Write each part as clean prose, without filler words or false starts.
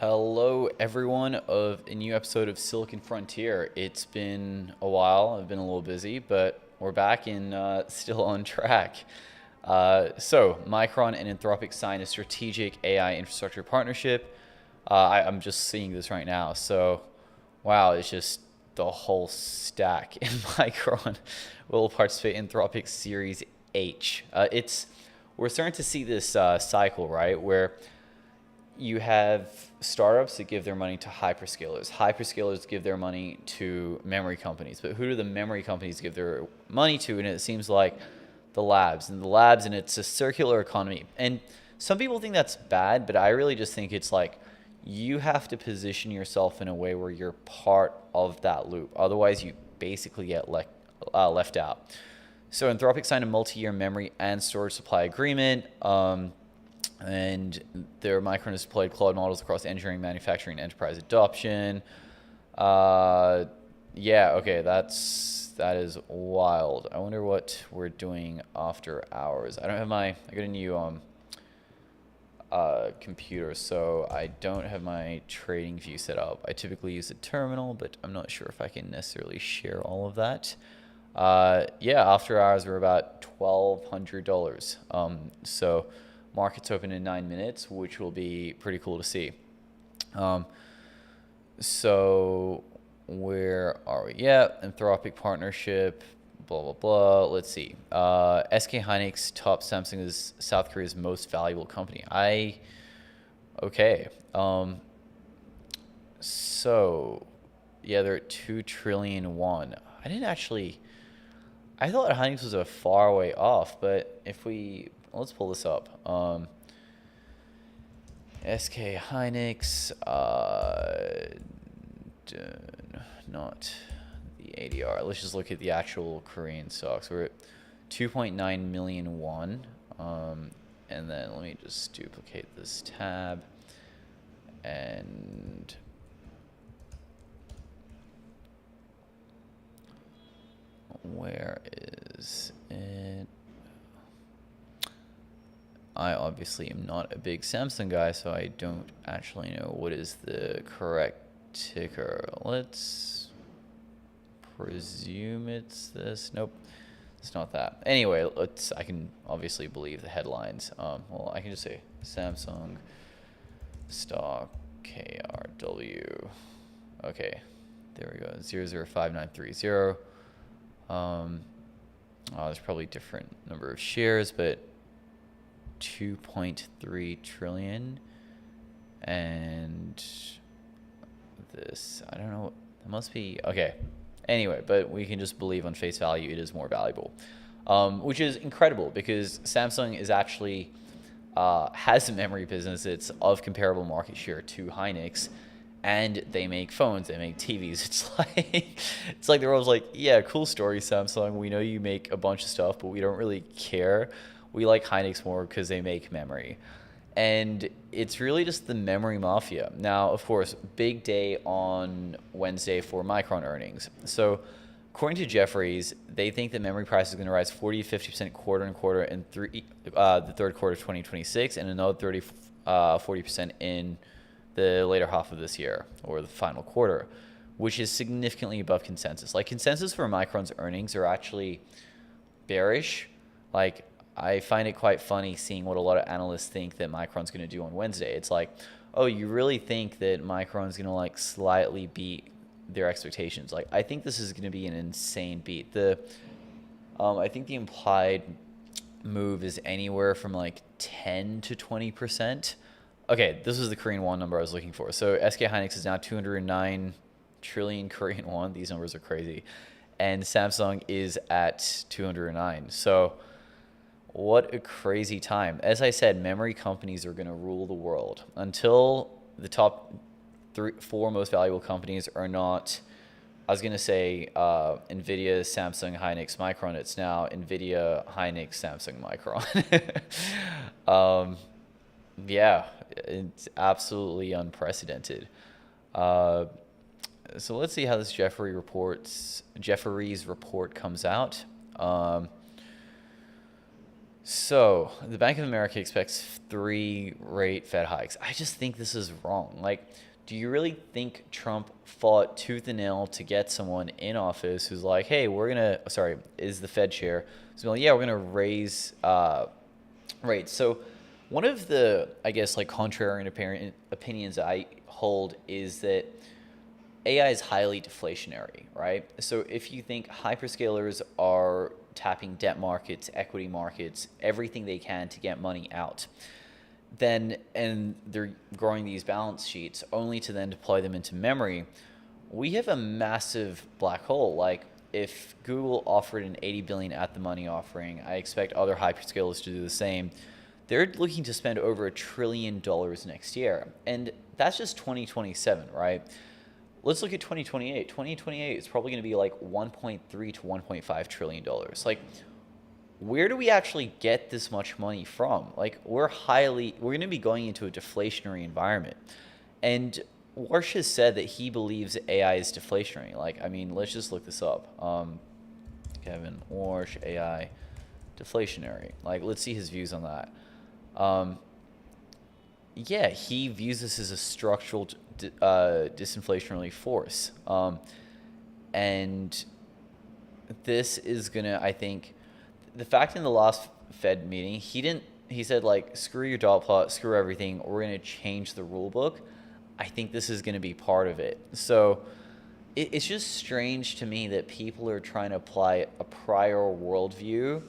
Hello, everyone, of a new episode of Silicon Frontier. It's been a while. I've been a little busy, but we're back and still on track. So, Micron and Anthropic signed a strategic AI infrastructure partnership. I'm just seeing this right now. So, wow, it's just the whole stack in Micron will participate in Anthropic's Series H. We're starting to see this cycle, right, where you have startups that give their money to hyperscalers. Hyperscalers give their money to memory companies. But who do the memory companies give their money to? And it seems like the labs. And it's a circular economy. And some people think that's bad, but I really just think it's like you have to position yourself in a way where you're part of that loop. Otherwise, you basically get left out. So Anthropic signed a multi-year memory and storage supply agreement. And their Micron has deployed Claude models across engineering, manufacturing, and enterprise adoption. Yeah, okay, that is wild. I wonder what we're doing after hours. I got a new computer, so I don't have my trading view set up. I typically use a terminal, but I'm not sure if I can necessarily share all of that. Yeah, after hours we're about $1,200. So market's open in 9 minutes, which will be pretty cool to see. So where are we? Yeah, Anthropic partnership, blah, blah, blah. Let's see. SK Hynix top Samsung is South Korea's most valuable company. Okay. So, yeah, they're at 2 trillion won. I thought Hynix was a far way off, but let's pull this up. SK Hynix, not the ADR. Let's just look at the actual Korean stocks. We're at 2.9 million won. And then let me just duplicate this tab. And where is it? I obviously am not a big Samsung guy, so I don't actually know what is the correct ticker. Let's presume it's this. Nope, it's not that. Anyway, I can obviously believe the headlines. Well, I can just say Samsung stock KRW. Okay, there we go. 005930. There's probably different number of shares, but 2.3 trillion. And this, I don't know, it must be okay. Anyway, but we can just believe on face value it is more valuable, which is incredible because Samsung is actually has a memory business. It's of comparable market share to Hynix, and they make phones, they make TVs. It's like they're always like, yeah, cool story, Samsung. We know you make a bunch of stuff, but we don't really care. We like Hynix more because they make memory. And it's really just the memory mafia. Now, of course, big day on Wednesday for Micron earnings. So, according to Jefferies, they think that memory price is going to rise 40 to 50% quarter and quarter in the third quarter of 2026, and another 40% in the later half of this year, or the final quarter, which is significantly above consensus. Like, consensus for Micron's earnings are actually bearish. Like, I find it quite funny seeing what a lot of analysts think that Micron's going to do on Wednesday. It's like, oh, you really think that Micron's going to like slightly beat their expectations? Like, I think this is going to be an insane beat. I think the implied move is anywhere from like 10 to 20%. Okay, this was the Korean won number I was looking for. So SK Hynix is now 209 trillion Korean won. These numbers are crazy. And Samsung is at 209. So what a crazy time. As I said, memory companies are going to rule the world. Until the top four most valuable companies are not, I was going to say NVIDIA, Samsung, Hynix, Micron. It's now NVIDIA, Hynix, Samsung, Micron. Yeah, it's absolutely unprecedented. So let's see how this Jefferies report comes out. So the Bank of America expects 3 rate Fed hikes. I just think this is wrong. Like, do you really think Trump fought tooth and nail to get someone in office who's like, hey, we're gonna, sorry, is the Fed chair? So like, yeah, we're gonna raise rates. So one of the, I guess, like contrarian opinions I hold is that AI is highly deflationary, right? So if you think hyperscalers are tapping debt markets, equity markets, everything they can to get money out, then and they're growing these balance sheets only to then deploy them into memory, we have a massive black hole. Like if Google offered an 80 billion at the money offering, I expect other hyperscalers to do the same. They're looking to spend over $1 trillion next year. And that's just 2027, right? Let's look at 2028. 2028 is probably going to be like 1.3 to 1.5 trillion dollars. Like, where do we actually get this much money from? Like, we're going to be going into a deflationary environment. And Warsh has said that he believes AI is deflationary. Like, I mean, let's just look this up. Kevin Warsh, AI deflationary. Like, let's see his views on that. Yeah, he views this as a structural disinflationary force. And this is going to, I think, the fact in the last Fed meeting, he said, like, screw your dot plot, screw everything, we're going to change the rule book. I think this is going to be part of it. So it's just strange to me that people are trying to apply a prior worldview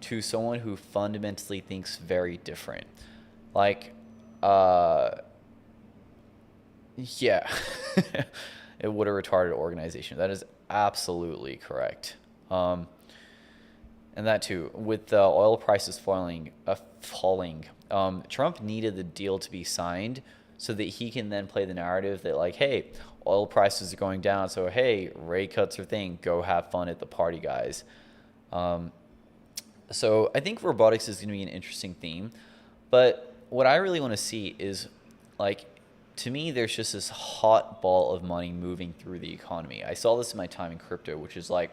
to someone who fundamentally thinks very different. Like, yeah, it would have retarded organization. That is absolutely correct. And that too, with the oil prices falling, Trump needed the deal to be signed so that he can then play the narrative that, like, hey, oil prices are going down, so hey, rate cuts are thing. Go have fun at the party, guys. So I think robotics is going to be an interesting theme, but what I really want to see is, like, to me, there's just this hot ball of money moving through the economy. I saw this in my time in crypto, which is like,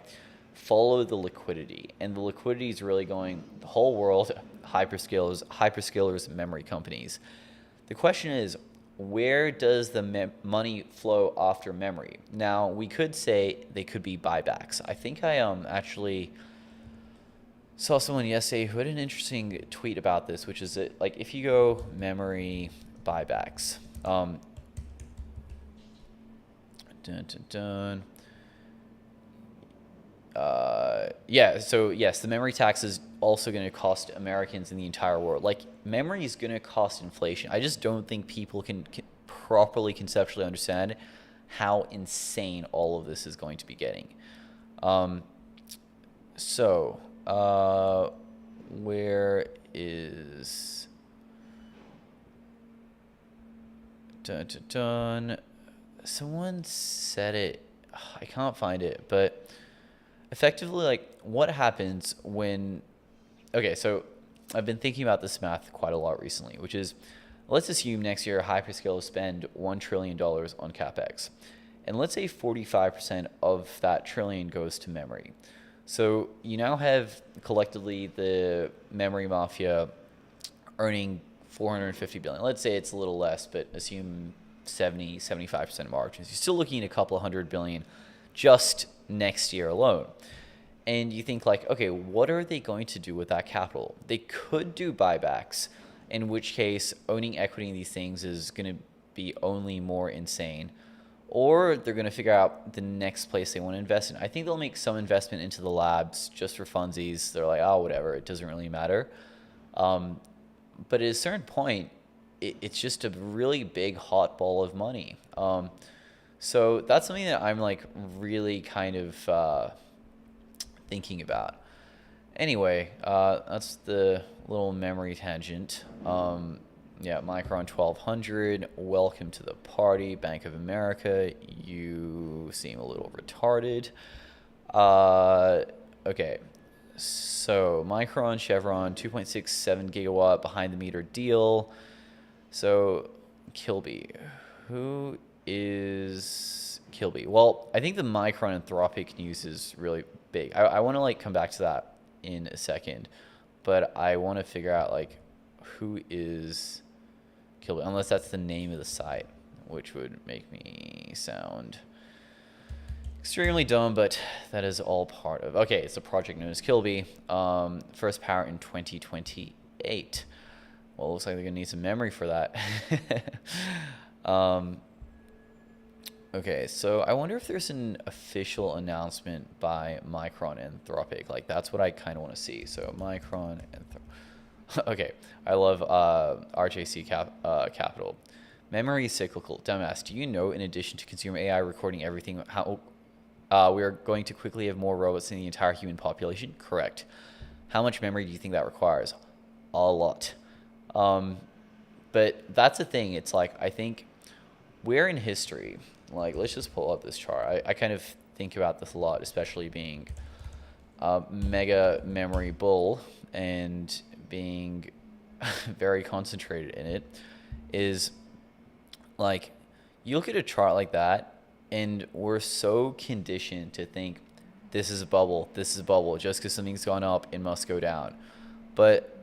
follow the liquidity. And the liquidity is really going the whole world, hyperscalers, memory companies. The question is, where does the money flow after memory? Now, we could say they could be buybacks. I think I actually saw someone yesterday who had an interesting tweet about this, which is that, like, if you go memory buybacks, dun, dun, dun. Yeah, so yes, the memory tax is also going to cost Americans in the entire world. Like, memory is going to cost inflation. I just don't think people can properly conceptually understand how insane all of this is going to be getting. Where is... Dun, dun, dun. Someone said it. I can't find it, but effectively, like, what happens when... Okay, so I've been thinking about this math quite a lot recently, which is, let's assume next year hyperscalers spend $1 trillion on CapEx. And let's say 45% of that trillion goes to memory. So you now have collectively the memory mafia earning 450 billion. Let's say it's a little less, but assume 75% margins. You're still looking at a couple of $100 billion just next year alone. And you think, like, okay, what are they going to do with that capital? They could do buybacks, in which case owning equity in these things is going to be only more insane. Or they're going to figure out the next place they want to invest in. I think they'll make some investment into the labs just for funsies. They're like, oh, whatever, it doesn't really matter. But at a certain point, it's just a really big hot ball of money. So that's something that I'm, like, really kind of thinking about. Anyway, that's the little memory tangent. Yeah, Micron 1200, welcome to the party. Bank of America, you seem a little retarded. Okay, so Micron, Chevron, 2.67 gigawatt behind the meter deal. So Kilby, who is Kilby? Well, I think the Micron Anthropic news is really big. I want to, like, come back to that in a second, but I want to figure out like who is Kilby, unless that's the name of the site, which would make me sound extremely dumb, but that is all part of. Okay, it's a project known as Kilby. First power in 2028. Well, it looks like they're gonna need some memory for that. Okay, so I wonder if there's an official announcement by Micron and Anthropic. Like, that's what I kind of want to see. So Micron and okay, I love RJC Capital. Memory is cyclical. Dumbass, do you know, in addition to consumer AI recording everything, how we are going to quickly have more robots than the entire human population? Correct. How much memory do you think that requires? A lot. But that's the thing. It's like, I think we're in history. Like, let's just pull up this chart. I kind of think about this a lot, especially being a mega memory bull and being very concentrated in it, is like, you look at a chart like that, and we're so conditioned to think this is a bubble, just because something's gone up, it must go down. But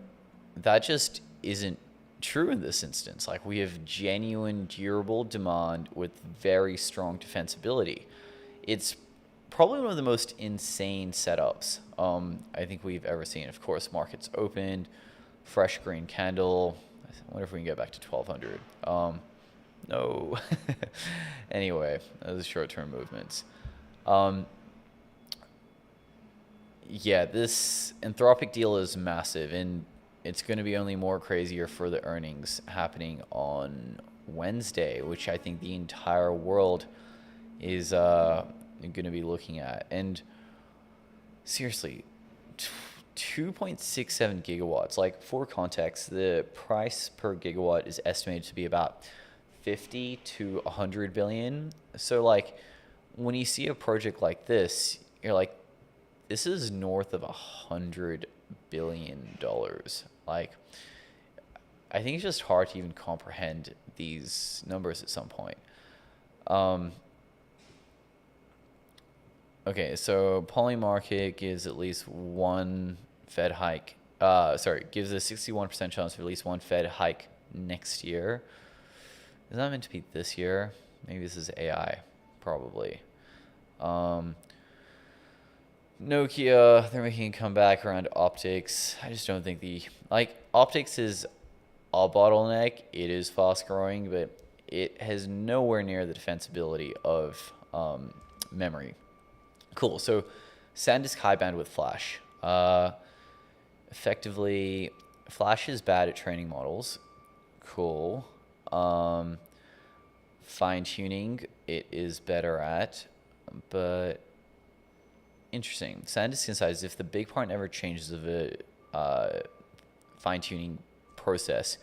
that just isn't true in this instance. Like, we have genuine durable demand with very strong defensibility. It's probably one of the most insane setups I think we've ever seen. Of course, markets opened, fresh green candle. I wonder if we can get back to 1200. No. Anyway, those are short-term movements. Yeah, this Anthropic deal is massive, and it's going to be only more crazier for the earnings happening on Wednesday, which I think the entire world is going to be looking at. And seriously, 2.67 gigawatts. Like, for context, the price per gigawatt is estimated to be about 50 to 100 billion. So, like, when you see a project like this, you're like, this is north of $100 billion. Like, I think it's just hard to even comprehend these numbers at some point. Okay, so Polymarket gives at least one Fed hike. Gives a 61% chance of at least one Fed hike next year. Is that meant to be this year? Maybe this is AI, probably. Nokia, they're making a comeback around optics. I just don't think optics is a bottleneck. It is fast growing, but it has nowhere near the defensibility of memory. Cool. So SanDisk high bandwidth flash. Effectively, flash is bad at training models. Cool. Fine tuning, it is better at, but interesting. SanDisk insights, if the big part never changes of the fine tuning process,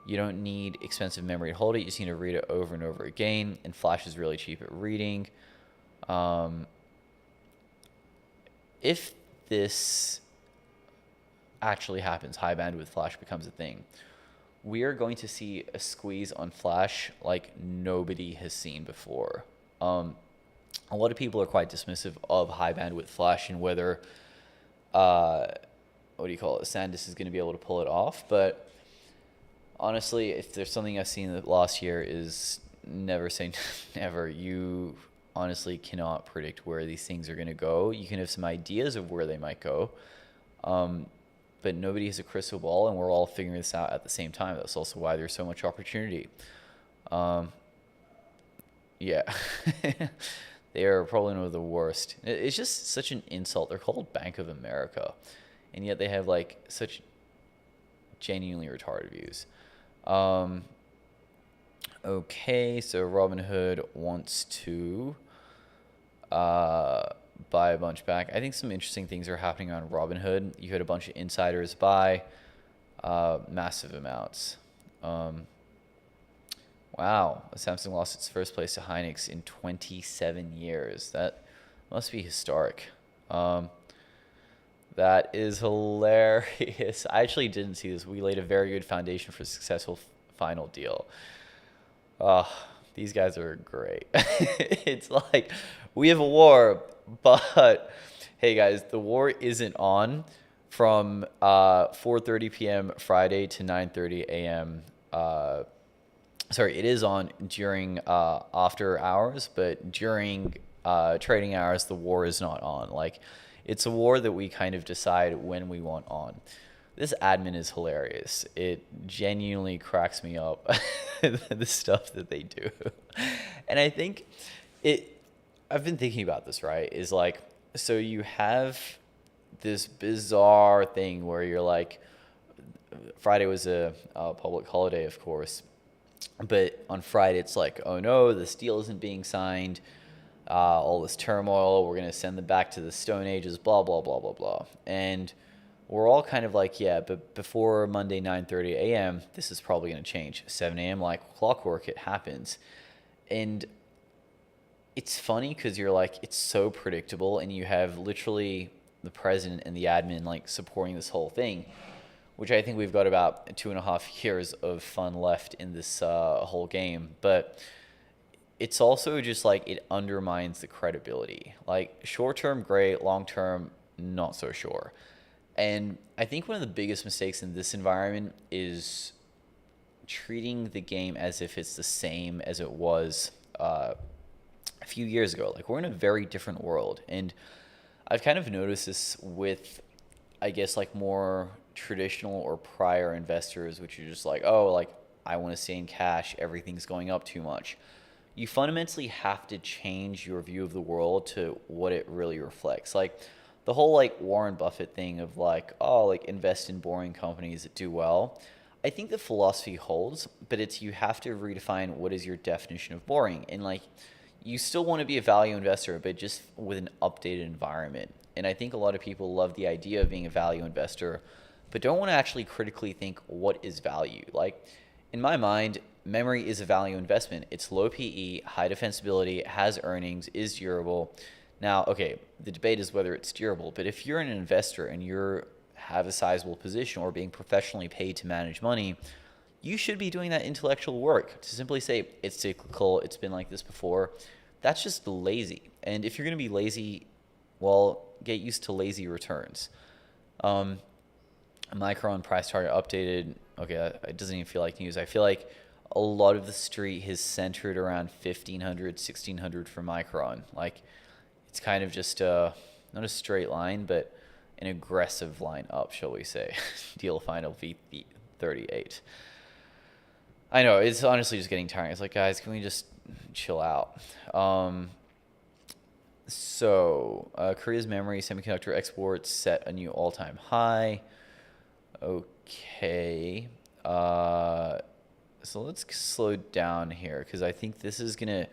you don't need expensive memory to hold it. You just need to read it over and over again. And flash is really cheap at reading. If this actually happens, high bandwidth flash becomes a thing, we are going to see a squeeze on flash like nobody has seen before. A lot of people are quite dismissive of high bandwidth flash and whether, SanDisk is going to be able to pull it off. But honestly, if there's something I've seen that last year is never say never. You honestly cannot predict where these things are going to go. You can have some ideas of where they might go. But nobody has a crystal ball, and we're all figuring this out at the same time. That's also why there's so much opportunity. Yeah. They are probably one of the worst. It's just such an insult. They're called Bank of America, and yet they have like such genuinely retarded views. Okay, so Robinhood wants to buy a bunch back. I think some interesting things are happening on Robinhood. You had a bunch of insiders buy massive amounts. Wow, Samsung lost its first place to Hynix in 27 years. That must be historic. That is hilarious. I actually didn't see this. We laid a very good foundation for a successful final deal. These guys are great. It's like, we have a war, but hey guys, the war isn't on from 4:30 p.m. Friday to 9:30 a.m. Sorry, it is on during after hours, but during trading hours, the war is not on. Like, it's a war that we kind of decide when we want on. This admin is hilarious. It genuinely cracks me up, the stuff that they do. And I think I've been thinking about this, right? Is like, so you have this bizarre thing where you're like, Friday was a public holiday, of course, but on Friday it's like, oh no, this deal isn't being signed, all this turmoil, we're going to send them back to the Stone Ages, blah, blah, blah, blah, blah. And we're all kind of like, yeah, but before Monday 9:30 a.m., this is probably going to change. 7 a.m., like clockwork, it happens. And it's funny because you're like, it's so predictable, and you have literally the president and the admin like supporting this whole thing, which I think we've got about 2.5 years of fun left in this whole game. But it's also just like, it undermines the credibility. Like, short term, great, long term, not so sure. And I think one of the biggest mistakes in this environment is treating the game as if it's the same as it was a few years ago. Like, we're in a very different world. And I've kind of noticed this with, I guess, like more traditional or prior investors, which are just like, oh, like, I want to stay in cash, everything's going up too much. You fundamentally have to change your view of the world to what it really reflects. Like, the whole like Warren Buffett thing of like, oh, like, invest in boring companies that do well. I think the philosophy holds, but it's, you have to redefine what is your definition of boring. And like, you still want to be a value investor, but just with an updated environment. And I think a lot of people love the idea of being a value investor, but don't want to actually critically think, what is value? Like, in my mind, memory is a value investment. It's low PE, high defensibility, has earnings, is durable. Now, okay, the debate is whether it's durable, but if you're an investor and you have a sizable position or being professionally paid to manage money, you should be doing that intellectual work. To simply say it's cyclical, it's been like this before, that's just lazy. And if you're going to be lazy, well, get used to lazy returns. Micron price target updated. Okay, it doesn't even feel like news. I feel like a lot of the street has centered around 1500, 1600 for Micron. Like, it's kind of just not a straight line, but an aggressive line up, shall we say. Deal final V38. I know, it's honestly just getting tiring. It's like, guys, can we just chill out? Korea's memory semiconductor exports set a new all-time high. Okay. So let's slow down here, because I think this is going to...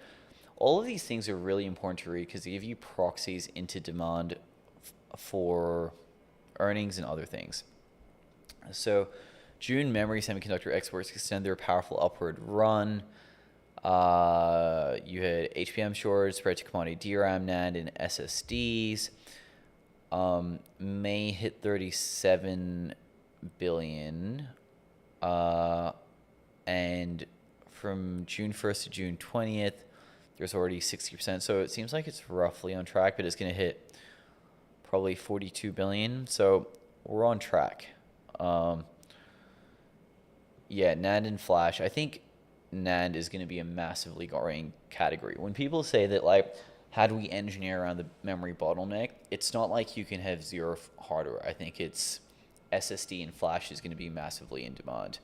All of these things are really important to read because they give you proxies into demand for earnings and other things. So June memory semiconductor exports extend their powerful upward run. You had HBM shortage spread to commodity DRAM, NAND, and SSDs. May hit 37 billion. And from June 1st to June 20th, there's already 60%. So it seems like it's roughly on track, but it's going to hit probably 42 billion. So we're on track. Yeah, NAND and flash. I think NAND is going to be a massively growing category. When people say that, like, how do we engineer around the memory bottleneck? It's not like you can have zero hardware. I think it's SSD and flash is going to be massively in demand.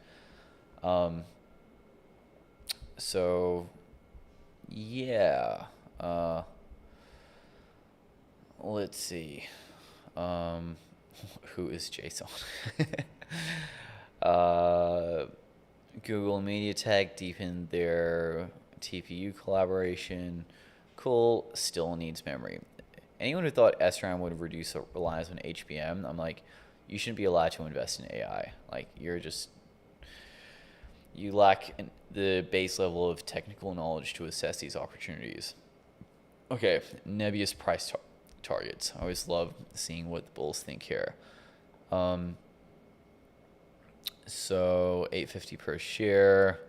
So, yeah. Let's see. Who is Jason? Google and MediaTek deepened their TPU collaboration. Cool, still needs memory. Anyone who thought SRAM would reduce reliance on HBM, I'm like, you shouldn't be allowed to invest in AI. Like, you lack the base level of technical knowledge to assess these opportunities. Okay, Nebius price targets. I always love seeing what the bulls think here. So 850 per share,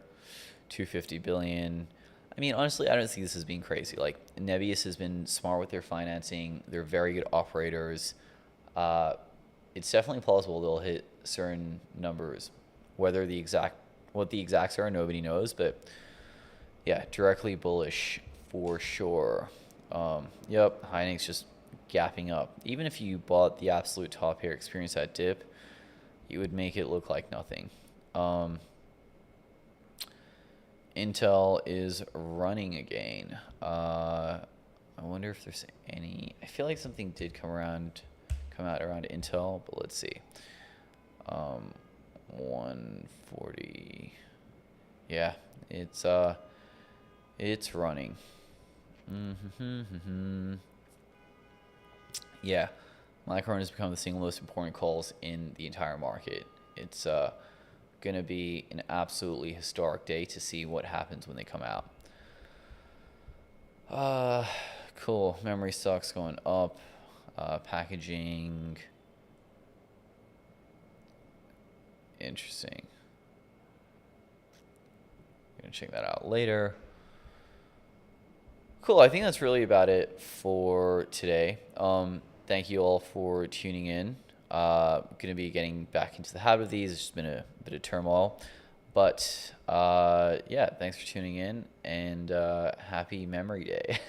250 billion. I mean, honestly, I don't see this as being crazy. Like, Nebius has been smart with their financing. They're very good operators. it's definitely plausible they'll hit certain numbers. Whether what the exacts are, nobody knows, but yeah, directly bullish for sure. Yep, Hynix just gapping up. Even if you bought the absolute top here, experienced that dip, you would make it look like nothing. Intel is running again. I wonder if there's any. I feel like something did come out around Intel, but let's see. 140. Yeah, it's running. Yeah, Micron has become the single most important calls in the entire market. It's gonna be an absolutely historic day to see what happens when they come out. Cool. Memory stock's going up. Packaging. Interesting. Gonna check that out later. Cool. I think that's really about it for today. Thank you all for tuning in. Gonna be getting back into the habit of these. It's just been a bit of turmoil. But yeah, thanks for tuning in, and happy Memory Day.